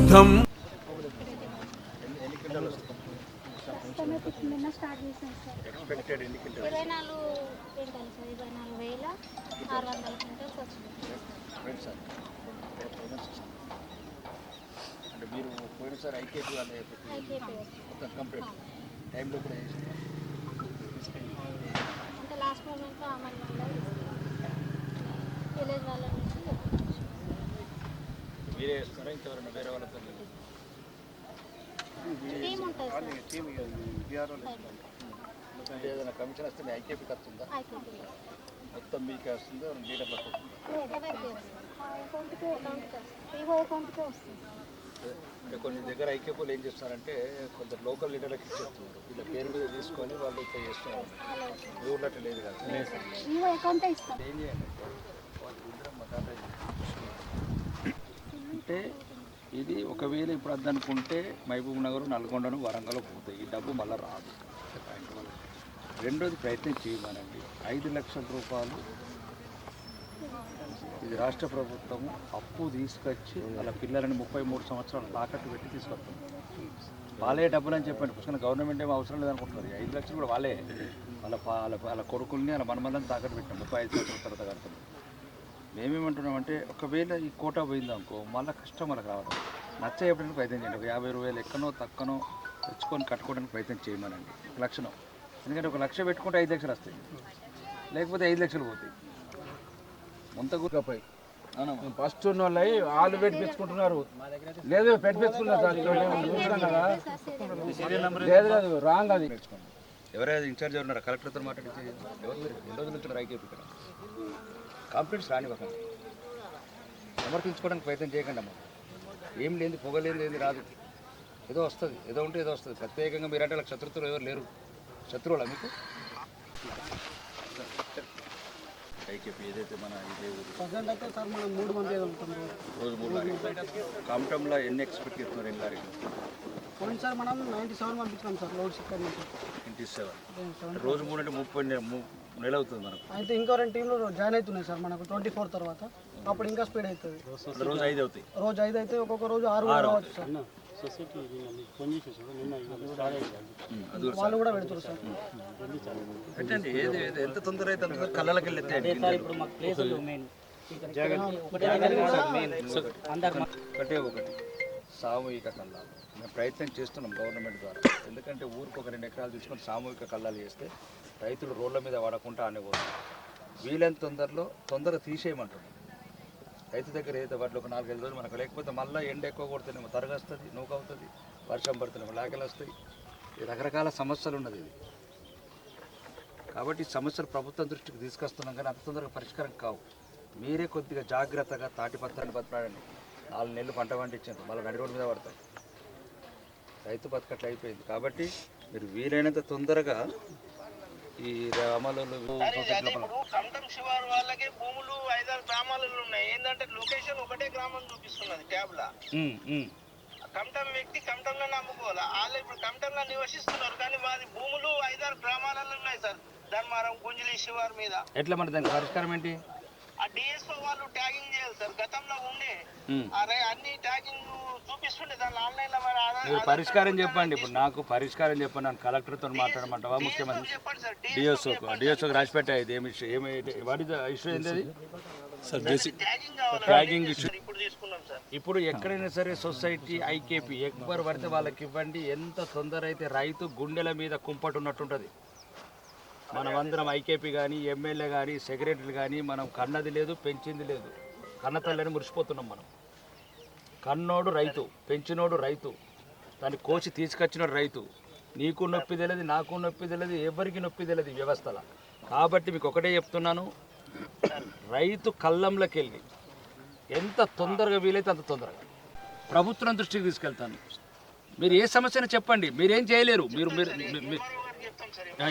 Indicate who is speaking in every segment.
Speaker 1: యుద్ధం.
Speaker 2: ఎక్స్పెక్టెడ్ ఎన్ని quintal? 24 quintal sir. 24,600 quintals వచ్చింది
Speaker 3: సార్. అంటే మీరు పోయినసారి ఐకేపీ వాళ్ళు మొత్తం కంప్లీట్ టైంలో కూడా
Speaker 2: అంటే లాస్ట్ మూమెంట్లో అమలు వల్ల విలేజ్ వాళ్ళ నుంచి
Speaker 3: మీరే వేస్తారా ఇంకెవరైనా వేరే వాళ్ళతో?
Speaker 2: టీమ్ ఉంటుంది సార్.
Speaker 3: ఏదైనా కమిషన్ వస్తే మీ ఐకేపీకి వస్తుందా? మొత్తం మీకే వస్తుందా? డీటెయిల్ వస్తుందా? అంటే కొన్ని దగ్గర ఐకేపీలు ఏం చేస్తారంటే కొందరు లోకల్ లీడర్లకు ఇచ్చేస్తున్నారు. వీళ్ళ పేరు మీద తీసుకొని వాళ్ళు ఇక్కడ చేస్తున్నారు. మీ ఊళ్ళో అట్లా లేదు కదా? ఏం చేయండి అంటే ఇది ఒకవేళ ఇప్పుడు అద్దనుకుంటే మహబూబ్ నగర్, నల్గొండను, వరంగల్ పోతాయి. ఈ డబ్బు మళ్ళీ రాదు. రెండోది ప్రయత్నం చేయమనండి. 5 లక్షల రూపాయలు ఇది రాష్ట్ర ప్రభుత్వము అప్పు తీసుకొచ్చి వాళ్ళ పిల్లలని 33 సంవత్సరాలు తాకట్టు పెట్టి తీసుకొస్తుంది. వాళ్ళే డబ్బులు అని చెప్పండి. పుస్తకం గవర్నమెంట్ ఏమో అవసరం లేదనుకుంటున్నారు. 5 లక్షలు కూడా వాళ్ళే వాళ్ళ కొడుకుల్ని వాళ్ళ మనమందని తాకట్టు పెట్టాం. 35 సంవత్సరాల తర్వాత కడుతున్నాం. మేమేమంటున్నామంటే ఒకవేళ ఈ కోటా పోయిందనుకో మళ్ళీ కష్టం వాళ్ళకి రావడం. నచ్చ చెప్పడానికి ప్రయత్నం చేయండి. ఒక 50,000 ఎక్కనో తక్కనో తెచ్చుకొని కట్టుకోవడానికి ప్రయత్నం చేయమనండి. 1 లక్షను. ఎందుకంటే 1 లక్ష పెట్టుకుంటే 5 లక్షలు వస్తాయి, లేకపోతే 5 లక్షలు పోతాయి. ముంత గుర్రపై ఫస్ట్ ఉన్న వాళ్ళు వాళ్ళు పెట్టించుకుంటున్నారు. లేదు పెట్టించుకున్నారు సార్. చూస్తున్నాం కదా, లేదు లేదు రాంగ్ అది. ఎవరైనా ఇన్ఛార్జ్ ఉన్నారా? కలెక్టర్తో మాట్లాడితే ఎవరు మీరు 2 రోజుల నుంచి ఐకేపీ ఇక్కడ కంప్లైంట్స్ రానివ్వకండి. సమర్థించుకోవడానికి ప్రయత్నం చేయకండి అమ్మ. ఏం లేదు, పొగలేదు, ఏంది రాదు. ఏదో వస్తుంది, ఏదో ఉంటే ఏదో వస్తుంది. ప్రత్యేకంగా మీరంటే వాళ్ళకి శత్రుత్వం ఎవరు లేరు. శత్రువులా మీకు? ఐకేపీ ఏదైతే మన ఇదే
Speaker 4: అయితే సార్ మనం 3 మంది ఉంటాం.
Speaker 3: రోజు 3 లారీ కాంప్టంలో ఎన్ని ఎక్స్పెక్ట్ చేస్తున్నారు? 2 లారీలు
Speaker 4: పోయిన సార్ మనం 97 పంపించాం సార్ లోడ్ షిప్పర్ నుంచి.
Speaker 3: 97 రోజు 3 అంటే 30 నెల అవుతుంది మనకు.
Speaker 4: అయితే ఇంకో 2 టీంలు జాయిన్ అవుతున్నాయి సార్ మనకు 24 తర్వాత. అప్పుడు ఇంకా స్పీడ్ అవుతుంది.
Speaker 3: రోజు 5 అవుతాయి.
Speaker 4: రోజు 5 అయితే ఒక్కొక్క రోజు 6 రావచ్చు సార్. వాళ్ళు కూడా పెడుతున్నారు సార్.
Speaker 3: పెట్టండి. ఏది ఎంత తొందర అయితే అంత కళ్ళకి వెళ్ళి ఒకటి సామూహిక కళ్ళాలు మేము ప్రయత్నం చేస్తున్నాం గవర్నమెంట్ ద్వారా. ఎందుకంటే ఊరికి ఒక 2 ఎకరాలు తీసుకొని సామూహిక కళ్ళాలు చేస్తే రైతులు రోడ్ల మీద వాడకుండా అనేపోతుంది. వీలైన తొందరగా తీసేయమంటున్నాం. రైతు దగ్గర అయితే వాటిలో ఒక 4-5 రోజులు మనకు, లేకపోతే మళ్ళీ ఎండ ఎక్కువ కొడుతుందేమో తరగస్తుంది, నూక అవుతుంది, వర్షం పడుతుందేమో లాకెలు వస్తాయి. రకరకాల సమస్యలు ఉన్నది ఇది. కాబట్టి సమస్యలు ప్రభుత్వం దృష్టికి తీసుకొస్తున్నాం, కానీ అంత తొందరగా పరిష్కారం కావు. మీరే కొద్దిగా జాగ్రత్తగా తాటిపత్రాన్ని బతకడండి. 4 నెలలు పంట పండించారు, మళ్ళీ నడి రోడ్డు మీద పడతారు. రైతు బతకట్లు అయిపోయింది. కాబట్టి మీరు వీలైనంత తొందరగా ఈ అమలు
Speaker 5: కమటం శివారు వాళ్ళకి భూములు 5-6 గ్రామాలలో ఉన్నాయి. ఏంటంటే లొకేషన్ ఒకటే గ్రామం చూపిస్తున్నది ట్యాబ్ లా. కమటం వ్యక్తి కమటంలోనే అమ్ముకోవాలి. వాళ్ళు ఇప్పుడు కమటంలో నివసిస్తున్నారు, కానీ వారి భూములు 5-6 గ్రామాలలో ఉన్నాయి సార్. ధర్మారం, గుంజలి శివారు మీద.
Speaker 3: ఎట్లా మరి దానికి పరిష్కారం ఏంటి?
Speaker 5: ఆ డిఎస్ఓ వాళ్ళు ట్యాగింగ్ చేయాలి సార్. గతంలో ఉండే అన్ని ట్యాగింగ్ చూపిస్తుండే దాని ఆన్లైన్ లో.
Speaker 3: మీరు పరిష్కారం చెప్పండి. ఇప్పుడు నాకు పరిష్కారం చెప్పండి. నన్ను కలెక్టర్తో మాట్లాడమంటావా? ముఖ్యమంత్రి డిఎస్ఓకి రాసి పెట్టాయి. వాట్ ఇస్ ద ఇష్యూ ఏంటి? Tagging issue. ఇప్పుడు ఎక్కడైనా సరే సొసైటీ ఐకేపీ ఎక్కరు పడితే వాళ్ళకి ఇవ్వండి. ఎంత తొందర అయితే రైతు గుండెల మీద కుంపటి ఉన్నట్టుంటుంది. మనమందరం ఐకేపీ కానీ, ఎమ్మెల్యే కానీ, సెక్రటరీలు కానీ మనం కన్నది లేదు, పెంచింది లేదు. కన్న తల్లిని మురిసిపోతున్నాం మనం. కన్నోడు రైతు, పెంచినోడు రైతు, దాన్ని కోసి తీసుకొచ్చినోడు రైతు. నీకు నొప్పి తెలియదు, నాకు నొప్పి తెలియదు, ఎవరికి నొప్పి తెలియదు వ్యవస్థలో. కాబట్టి మీకు ఒకటే చెప్తున్నాను, రైతు కళ్ళంలోకి వెళ్ళి ఎంత తొందరగా వీలైతే అంత తొందరగా ప్రభుత్వం దృష్టికి తీసుకెళ్తాను. మీరు ఏ సమస్యను చెప్పండి, మీరేం చేయలేరు. మీరు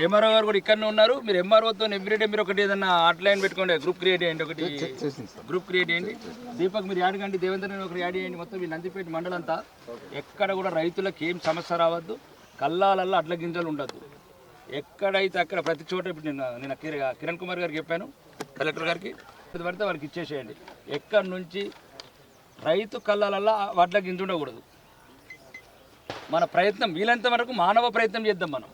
Speaker 3: ఎంఆర్ఓ గారు కూడా ఇక్కడనే ఉన్నారు. మీరు ఎంఆర్ఓతో ఎవ్రీడే మీరు ఒకటి ఏదన్నా ఆన్లైన్ పెట్టుకోండి, గ్రూప్ క్రియేట్ చేయండి. గ్రూప్ క్రియేట్ చేయండి. దీపక్ మీరు యాడ్ కండి, దేవేంద్ర ఒకటి యాడ్ చేయండి. మొత్తం ఈ నందిపేట మండలంతా ఎక్కడ కూడా రైతులకు ఏం సమస్య రావద్దు. కల్లాలల్లో అడ్ల గింజలు ఉండద్దు. ఎక్కడైతే అక్కడ ప్రతి చోట ఇప్పుడు నేను కిరణ్ కుమార్ గారికి చెప్పాను, కలెక్టర్ గారికి, పడితే వారికి ఇచ్చేసేయండి. ఎక్కడి నుంచి రైతు కల్లాలల్లో వడ్ల గింజ ఉండకూడదు. మన ప్రయత్నం వీలంత వరకు మానవ ప్రయత్నం చేద్దాం. మనం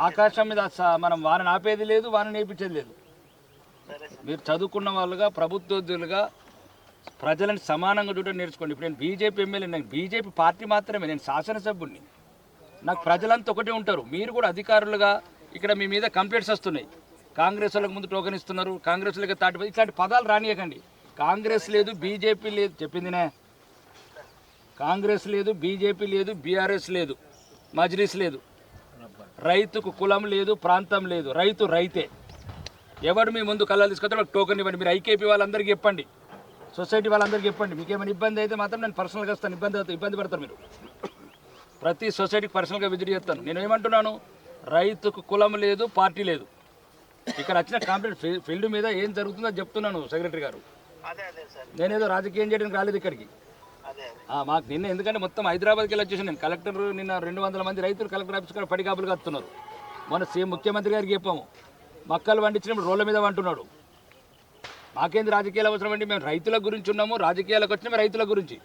Speaker 3: ఆకాశం మీద మనం వారిని ఆపేది లేదు, వారిని నేర్పించేది లేదు. మీరు చదువుకున్న వాళ్ళుగా, ప్రభుత్వోద్యోగులుగా ప్రజలను సమానంగా చూడటం నేర్చుకోండి. ఇప్పుడు నేను బీజేపీ ఎమ్మెల్యే, నేను బీజేపీ పార్టీ మాత్రమే, నేను శాసనసభ్యుడిని. నాకు ప్రజలంతా ఒకటే ఉంటారు. మీరు కూడా అధికారులుగా ఇక్కడ మీ మీద కంప్లైంట్స్ వస్తున్నాయి. కాంగ్రెస్ వాళ్ళకి ముందు టోకెన్ ఇస్తున్నారు, కాంగ్రెస్ వాళ్ళకి తాటి, ఇట్లాంటి పదాలు రానియకండి. కాంగ్రెస్ లేదు, బీజేపీ లేదు, చెప్పిందినే. కాంగ్రెస్ లేదు, బీజేపీ లేదు, బీఆర్ఎస్ లేదు, మజ్లిస్ లేదు. రైతుకు కులం లేదు, ప్రాంతం లేదు. రైతు రైతే. ఎవడు మీ ముందు కళ్ళలు తీసుకొస్తే వాళ్ళకి టోకెన్ ఇవ్వండి. మీరు ఐకేపీ వాళ్ళందరికీ చెప్పండి, సొసైటీ వాళ్ళందరికీ చెప్పండి. మీకు ఏమైనా ఇబ్బంది అయితే మాత్రం నేను పర్సనల్గా వస్తాను. ఇబ్బంది పడతారు మీరు. ప్రతి సొసైటీకి పర్సనల్గా విజిట్ చేస్తాను. నేను ఏమంటున్నాను, రైతుకు కులం లేదు, పార్టీ లేదు. ఇక్కడ వచ్చిన కంప్లీట్ ఫీల్డ్ మీద ఏం జరుగుతుందో చెప్తున్నాను సెక్రటరీ గారు. నేనేదో రాజకీయం చేయడానికి రాలేదు ఇక్కడికి. మాకు నిన్న ఎందుకంటే మొత్తం హైదరాబాద్కి వెళ్ళి వచ్చేసి నేను కలెక్టర్ నిన్న 200 మంది రైతులు కలెక్టర్ ఆఫీస్ కూడా పడిగాపులు కత్తున్నారు. మొన్న సీఎం ముఖ్యమంత్రి గారికి చెప్పాము, మక్కలు పండించినప్పుడు రోడ్ల మీద అంటున్నాడు. మాకేంది రాజకీయాలు అవసరం అండి, మేము రైతుల గురించి ఉన్నాము, రాజకీయాలకు వచ్చినాము రైతుల గురించి.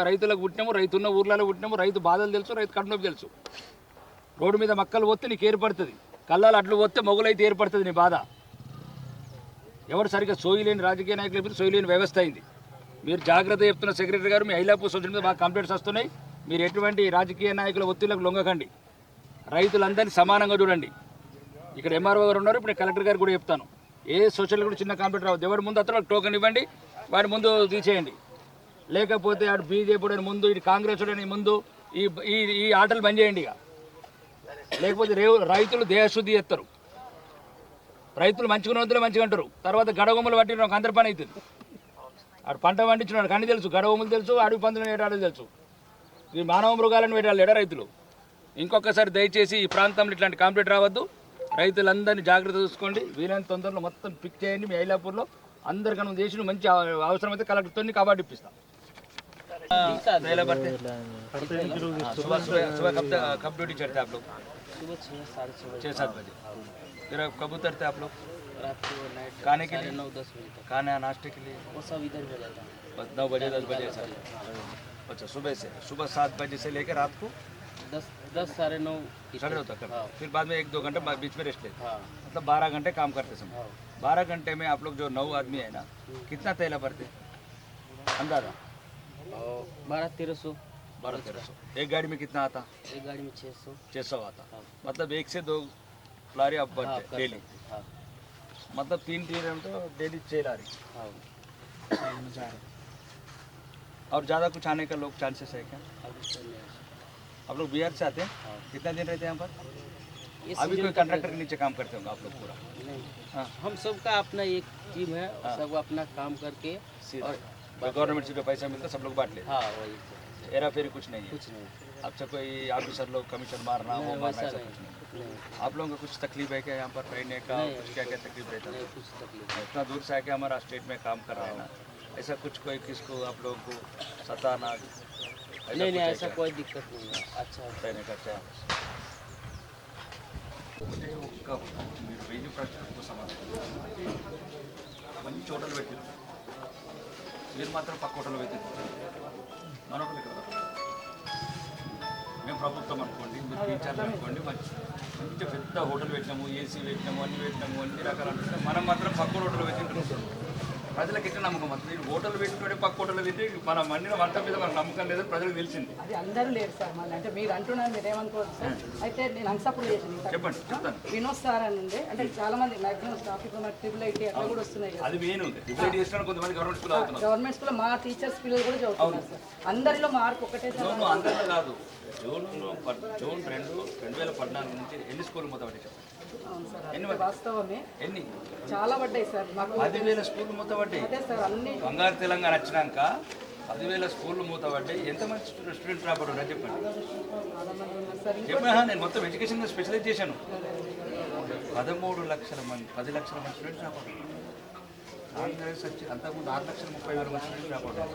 Speaker 3: రైతులకు పుట్టినాము, రైతున్న ఊర్లలో పుట్టినాము, రైతు బాధలు తెలుసు, రైతు కడుపు తెలుసు. రోడ్డు మీద మక్కలు పోతే నీకు ఏర్పడుతుంది, కళ్ళాలు అడ్లు పోతే మొగులైతే ఏర్పడుతుంది నీ బాధ. ఎవరు సరిగ్గా సోయిలేని రాజకీయ నాయకులు సోయిలేని వ్యవస్థ అయింది. మీరు జాగ్రత్త చెప్తున్న సెక్రటరీ గారు, మీ ఐలాపూర్ సొసైటీ మీద బాగా కంప్లైంట్స్ వస్తున్నాయి. మీరు ఎటువంటి రాజకీయ నాయకుల ఒత్తిళ్లకు లొంగకండి, రైతులందరినీ సమానంగా చూడండి. ఇక్కడ ఎంఆర్ఓ గారు ఉన్నారు, ఇప్పుడు కలెక్టర్ గారు కూడా చెప్తాను, ఏ సోషల్ కూడా చిన్న కంప్లైంట్ రావద్దు. ఎవరి ముందు అతను టోకెన్ ఇవ్వండి, వాడి ముందు తీసేయండి. లేకపోతే ఆడు బీజేపీ ముందు, ఇటు కాంగ్రెస్ ముందు ఈ ఆటలు బంద్ చేయండి. ఇక లేకపోతే రైతులు దేహశుద్ధి చేస్తారు. రైతులు మంచిగా వద్దులే మంచిగా అంటారు, తర్వాత గడగొమ్మలు పట్టిన ఒక అందరి పని అవుతుంది. ఆడు పంట పండించినాడు కానీ తెలుసు, గడగొమ్మలు తెలుసు, అడవి పందులను వేటాడలు తెలుసు. ఈ మానవ మృగాలను వేటాడు ఎడ రైతులు. ఇంకొకసారి దయచేసి ఈ ప్రాంతంలో ఇట్లాంటి కంప్లైంట్ రావద్దు. రైతులందరినీ జాగ్రత్త చూసుకోండి. వీలైన తొందరలో మొత్తం పిక్ చేయండి. మీ ఐలాపూర్లో అందరికన్నా చేసిన మంచి అవసరమైతే కలెక్టర్తో నీకు అవార్డు ఇప్పిస్తాం. कब ड्यूटी चढ़ते आप लोग?
Speaker 1: सुबह
Speaker 3: 6-7 बजे। फिर कब उतरते आप लोग?
Speaker 1: रात को नाइट
Speaker 3: खाने के लिए
Speaker 1: 9-10 बजे तक।
Speaker 3: खाना नाश्ते के लिए
Speaker 1: वो सब इधर हो जाता है।
Speaker 3: बस 9 बजे 10 बजे सर। अच्छा, सुबह 7 बजे से लेकर रात को
Speaker 1: 10 साढ़े 9
Speaker 3: तक। फिर बाद में 1-2 घंटे बीच में रेस्ट लेते।
Speaker 1: हाँ
Speaker 3: मतलब 12 घंटे काम करते समय। 12 घंटे में आप लोग जो 9 आदमी है ना, कितना तेल भरते अंदाजा?
Speaker 1: 1200-1300।
Speaker 3: 1200-1300। एक गाड़ी में कितना आता?
Speaker 1: एक गाड़ी में 600
Speaker 3: आता। मतलब 1 से 2 लारी आप भरते डेली।
Speaker 1: हाँ
Speaker 3: मतलब 3 तो डेली 6 लारी।
Speaker 1: हाँ।
Speaker 3: और ज़्यादा कुछ आने का लोग चांसेस है क्या? आप लोग बिहार से आते हैं? कितना दिन रहते हैं यहाँ पर? अभी कोई कंट्रैक्टर के नीचे काम करते होंगे आप लोग पूरा?
Speaker 1: नहीं,
Speaker 3: हाँ,
Speaker 1: हम सबका अपना एक टीम है, सब अपना काम करके
Speaker 3: और गवर्नमेंट से जो पैसा मिलता है सब लोग बांट लेते
Speaker 1: हाँ वही
Speaker 3: हैं। हेरा फेरी कुछ नहीं है?
Speaker 1: कुछ नहीं
Speaker 3: आपसे कोई ऑफिसर लोग कमीशन मारना वो मारना
Speaker 1: वैसा
Speaker 3: ऐसा कुछ नहीं?
Speaker 1: नहीं
Speaker 3: आप लोगों को कुछ तकलीफ है क्या यहाँ पर रहने का?
Speaker 1: नहीं।
Speaker 3: कुछ क्या क्या तकलीफ रहता है?
Speaker 1: नहीं कुछ तकलीफ
Speaker 3: इतना दूर से आके हमारा स्टेट में काम कर रहे हैं ना, ऐसा कुछ कोई किसको आप लोगों को सताना
Speaker 1: नहीं नहीं ऐसा कोई दिक्कत नहीं है। अच्छा
Speaker 3: रहने का क्या వెయ్యి ప్రశ్నలకు సమాధానం మంచి హోటల్ పెట్టారు, మీరు మాత్రం పక్క హోటల్ పెట్టారు. మన హోటల్ ఇక్కడ మేము ప్రభుత్వం అనుకోండి, మీరు టీచర్లు అనుకోండి, మంచి పెద్ద హోటల్ పెట్టినాము, ఏసీ పెట్టినాము, అన్ని పెట్టినాము, అన్ని రకాలు అంటే మనం మాత్రం పక్క హోటల్ పెట్టింటున్నాం. ప్రజలకు ఎట్లా నమ్మకం వస్తుంది? హోటల్ పెట్టుకుంటే పక్క హోటల్ తింటే మనం వండిన వంట మీద మనకు నమ్మకం లేదని ప్రజలకు తెలిసింది.
Speaker 6: అది అందరూ లేరు సార్, మళ్ళీ అంటే మీరు అంటున్నారు, మీరు ఏమనుకోవచ్చు సార్. అయితే నేను అన్సపోర్ట్ చేసాను.
Speaker 3: చెప్పండి, చెప్తాను.
Speaker 6: వినోద్ సార్ అని ఉండే, అంటే చాలా మంది మాక్సిమం స్టాఫ్ ఇప్పుడు మనకి TIIT అట్లా కూడా వస్తున్నాయి కదా.
Speaker 3: అది మెయిన్ ఉంది. డిసైడ్ చేసిన కొంతమంది గవర్నమెంట్ స్కూల్ అవుతున్నారు.
Speaker 6: గవర్నమెంట్ స్కూల్లో మా టీచర్స్ పిల్లలు కూడా చదువుతున్నారు సార్. అందరిలో మార్క్ ఒకటే సార్.
Speaker 3: అందరిలో కాదు. జూన్ 2014 నుంచి ఎన్ని స్కూల్ మొత్తం పడ్డాయి?
Speaker 6: అవును సార్, అది వాస్తవమే.
Speaker 3: ఎన్ని?
Speaker 6: చాలా పడ్డాయి సార్. మాకు
Speaker 3: 10,000 స్కూళ్ళు మూతపడ్డాయి.
Speaker 6: అదే సార్ అన్ని
Speaker 3: బంగారు తెలంగాణ వచ్చినాక 10,000 స్కూళ్ళు మూతపడ్డాయి. ఎంతమంది స్టూడెంట్ రాబడ్డా చెప్పండి.
Speaker 6: చాలా మంది ఉన్నారు సార్.
Speaker 3: చెప్పినా నేను మొత్తం ఎడ్యుకేషన్ స్పెషలైజ్ చేశాను. 13 లక్షల మంది 10 లక్షల మంది స్టూడెంట్స్ రాబడ్డారు. కాంగ్రెస్ వచ్చి అంతకుముందు 6,30,000 మంది స్టూడెంట్స్ రాబడ్డారు.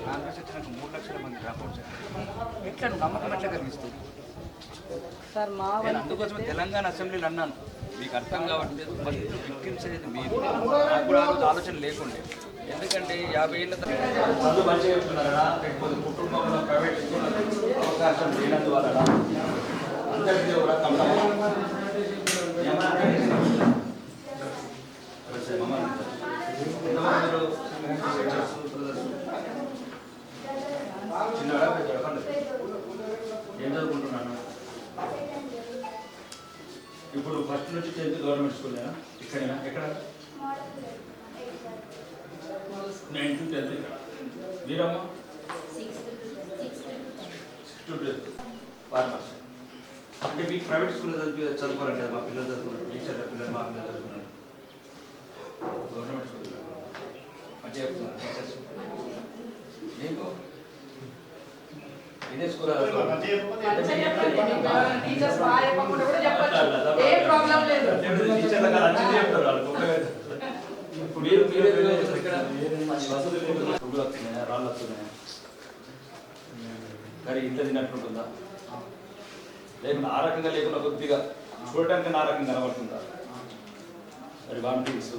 Speaker 3: కాంగ్రెస్ వచ్చినాక 3 లక్షల మంది రాబడ్డారు. ఎట్లా నమ్మకం ఎట్లా కలిగిస్తుంది
Speaker 6: సార్? మా
Speaker 3: నేను అందుకోసమే తెలంగాణ అసెంబ్లీలో అన్నాను, మీకు అర్థం కావట్లేదు. మరి విక్టిమ్స్ అనేది మీరు నాకు కూడా ఆలోచన లేకుండే. ఎందుకంటే 50 ఏళ్ళ చదువు మంచిగా చెప్తున్నారా, లేకపోతే కుటుంబంలో ప్రైవేట్ స్కూల్ అవకాశం లేనందువలన అందరికీ కూడా చిన్నవాడా ఏం చదువుకుంటున్నాను? ఇప్పుడు ఫస్ట్ నుంచి 10th గవర్నమెంట్ స్కూలేనా? ఇక్కడేనా? ఎక్కడ? 9 to 10 ఇక్కడ. మీరమ్మా? 6 to 12 ఫార్మర్స్. అంటే మీకు ప్రైవేట్ స్కూల్లో చదువుకోవాలంటే మా పిల్లలు చదువుకున్నారు, టీచర్ల పిల్లలు మా పిల్లలు చదువుకున్నారు. గవర్నమెంట్ స్కూల్ మంచిగా చెప్తున్నారు టీచర్స్. మీకు ఇదే స్కూల్
Speaker 6: టీచర్స్ బాగా చెప్పకుండా కూడా చెప్పొచ్చు, ఏ ప్రాబ్లం లేదు.
Speaker 3: టీచర్ల కాదు అన్నీ చెప్తారు వాళ్ళు. మీరు ఇక్కడ పువ్వులు వస్తున్నాయా, రాళ్ళు వస్తున్నాయా, మరి ఇంట్లో తిన్నట్టుంటుందా, లేకుండా ఆ రకంగా లేకుండా కొద్దిగా చూడటానికి ఆ రకంగా కనబడుతుందా? మరి వామిటింగ్స్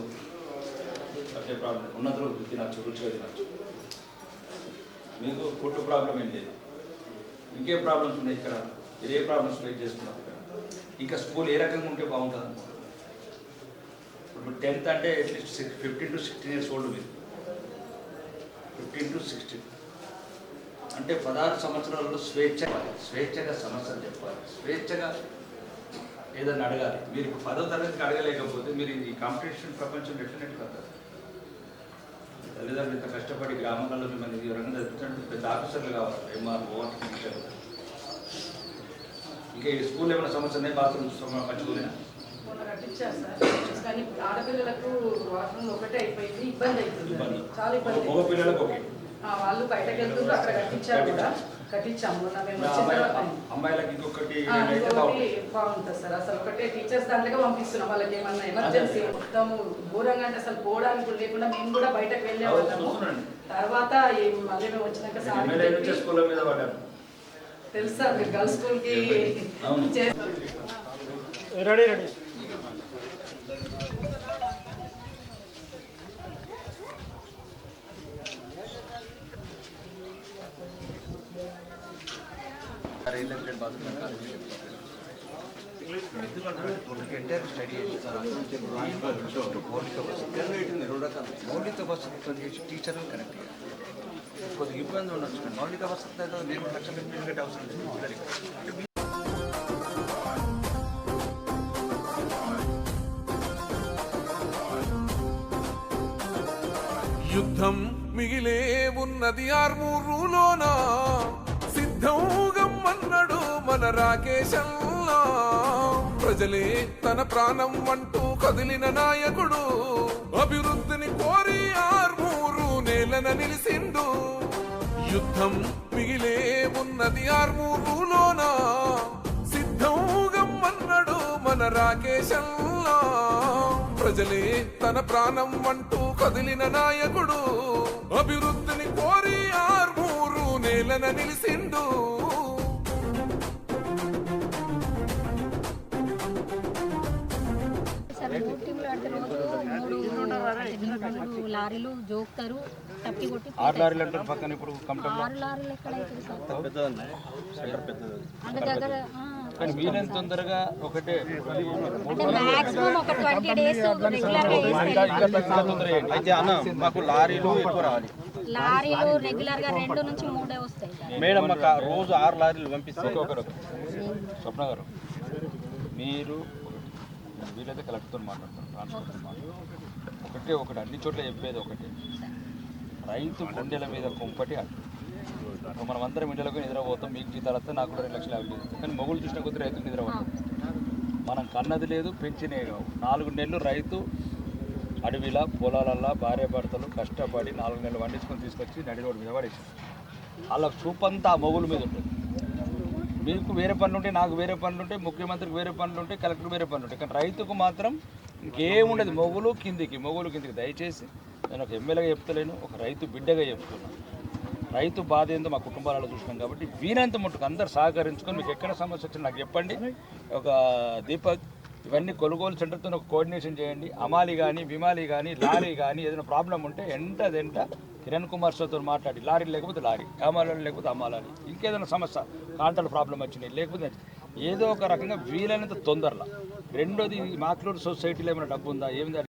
Speaker 3: అట్లే ప్రాబ్లం ఉన్నంతలో తినచ్చు, రుచిగా తినచ్చు. మీకు ఫుడ్ ప్రాబ్లం ఏం లేదు. ఇంకేం ప్రాబ్లమ్స్ ఉన్నాయి ఇక్కడ? మీరు ఏ ప్రాబ్లమ్స్ ఫేస్ చేస్తున్నారు ఇక్కడ? ఇంకా స్కూల్ ఏ రకంగా ఉంటే బాగుంటుంది అనుకుంటున్నారు? ఇప్పుడు 10th అంటే అట్లీస్ట్ 15 to 16 years ఓల్డ్. మీరు 15 to 16 అంటే 16 సంవత్సరాలలో స్వేచ్ఛగా సమస్యలు చెప్పాలి, స్వేచ్ఛగా ఏదైనా అడగాలి. మీరు ఇప్పుడు 10వ తరగతికి అడగలేకపోతే మీరు ఈ కాంపిటీషన్ ప్రపంచం డెఫినెట్గా కాదు. తల్లిదండ్రులు ఇంత కష్టపడి గ్రామాలలో మిమ్మల్ని ఈ రకంగా చదువుతుంటే పెద్ద ఆఫీసర్లు కావాలి, ఎంఆర్ఓ టీచర్. ఇంకా ఈ స్కూల్ ఏమైనా సమస్య ఉన్నాయి? బాత్రూమ్స్ మంచిగా
Speaker 6: కట్టించారు సార్, కానీ ఆడపిల్లలకు వాష్రూమ్ ఒకటే అయిపోయింది, ఇబ్బంది అవుతుంది, చాలా ఇబ్బంది.
Speaker 3: మగ పిల్లలకు ఓకే,
Speaker 6: వాళ్ళు బయటకు వెళ్తున్నారు, అక్కడ కట్టించారు కూడా, కట్టించాము. మొన్న మేము
Speaker 3: అమ్మాయిలకు ఇంకొకటి
Speaker 6: బాగుంటుంది సార్. అసలు ఒకటే టీచర్స్ దాంట్లో పంపిస్తున్నాం, వాళ్ళకి ఏమన్నా ఎమర్జెన్సీ మొత్తము ఘోరంగా అంటే అసలు పోవడానికి లేకుండా మేము కూడా బయటకు వెళ్ళే వాళ్ళము. తర్వాత మళ్ళీ మేము వచ్చినాక సార్ తెలుసు సార్, మీరు గర్ల్స్ స్కూల్కి
Speaker 4: రెడీ రెడీ
Speaker 3: మౌలిక వసతులు టీచర్లు కనెక్ట్ కొద్దిగా ఇబ్బంది ఉండొచ్చు. మౌలిక వసతులు నేను లక్షలు కట్టే అవసరం లేదు.
Speaker 7: యుద్ధం మిగిలే ఉన్నది ఆర్మూరులోన, సిద్ధంగమ్మన్నాడు మన రాకేశల్లా. ప్రజలే తన ప్రాణం అంటూ కదిలిన నాయకుడు, అభివృద్ధిని కోరి ఆర్మూరు నేలన నిలిసిండు. యుద్ధం మిగిలే ఉన్నది ఆర్మూరులోన, సిద్ధంగమ్మన్నాడు మన రాకేశల్లా. ప్రజలే తన ప్రాణం అంటూ కదిలిన నాయకుడు, అభివృద్ధిని కోరి ఆర్మూరు నేలన నిలిసిండు.
Speaker 2: లారీలు జోక్తారు, తప్పి కొట్టి
Speaker 3: 6 లారీలు అంటారు పక్కన. ఇప్పుడు
Speaker 2: 6 లారీలు ఎక్కడైతుంది సార్? దగ్గర
Speaker 3: కానీ వీలైన తొందరగా ఒకటే
Speaker 2: మాక్సిమం ఒక 20 days
Speaker 8: అయితే అన్న మాకు లారీలు ఎక్కువ రావాలి.
Speaker 2: లారీలు రెగ్యులర్ గా 2 నుంచి 3 వస్తాయి
Speaker 8: మేడం. మాకు రోజు 6 లారీలు పంపిస్తే
Speaker 3: స్వప్న గారు, మీరు వీలైతే కలెక్టర్తో మాట్లాడుతున్నారు, ట్రాన్స్పోర్ట్తో మాట్లాడుతున్నారు. ఒకటి అన్ని చోట్ల చెప్పేది ఒకటి, రైతు గుండెల మీద కొంపటి అడ్డు. మనం అందరం ఇండియాలోకి నిద్రపోతాం, మీకు జీతాలు వస్తే నాకు కూడా 2,50,000 లేదు. కానీ మొగులు చూసిన కొద్ది రైతుకు నిద్రపోతాం. మనం కన్నది లేదు, పెంచినే కావు. 4 నెలలు రైతు అడవిలా పొలాలల్లా భార్య భర్తలు కష్టపడి 4 నెలలు వండించుకొని తీసుకొచ్చి నడి రోడ్డు మీద పడేసారు. అలా చూపంతా ఆ మొగుల మీద ఉంటుంది. మీకు వేరే పనులు ఉంటాయి, నాకు వేరే పనులు ఉంటాయి, ముఖ్యమంత్రికి వేరే పనులు ఉంటాయి, కలెక్టర్ వేరే పనులు ఉంటాయి. కానీ రైతుకు మాత్రం ఇంకేముండదు, మొగులు కిందికి. దయచేసి నేను ఒక ఎమ్మెల్యేగా చెప్తలేను, ఒక రైతు బిడ్డగా చెప్తున్నాను. రైతు బాధ ఏందో మా కుటుంబాలలో చూసినాం కాబట్టి వీరంత మట్టుకు అందరు సహకరించుకొని మీకు ఎక్కడ సమస్య వచ్చినా నాకు చెప్పండి. ఒక దీపక్ ఇవన్నీ కొనుగోలు సెంటర్తో ఒక కోఆర్డినేషన్ చేయండి. అమాలి కానీ విమాలి కానీ లారీ కానీ ఏదైనా ప్రాబ్లం ఉంటే ఎంట కిరణ్ కుమార్ సార్తో మాట్లాడి లారీ లేకపోతే లారీ, అమాలి లేకపోతే అమ్మాలని, ఇంకేదైనా సమస్య కాంట్రాక్ట్ ప్రాబ్లం వచ్చినాయి లేకపోతే ఏదో ఒక రకంగా వీలైనంత తొందరలో. రెండోది మాక్లూరు సొసైటీలో ఏమైనా డబ్బు ఉందా ఏమిందా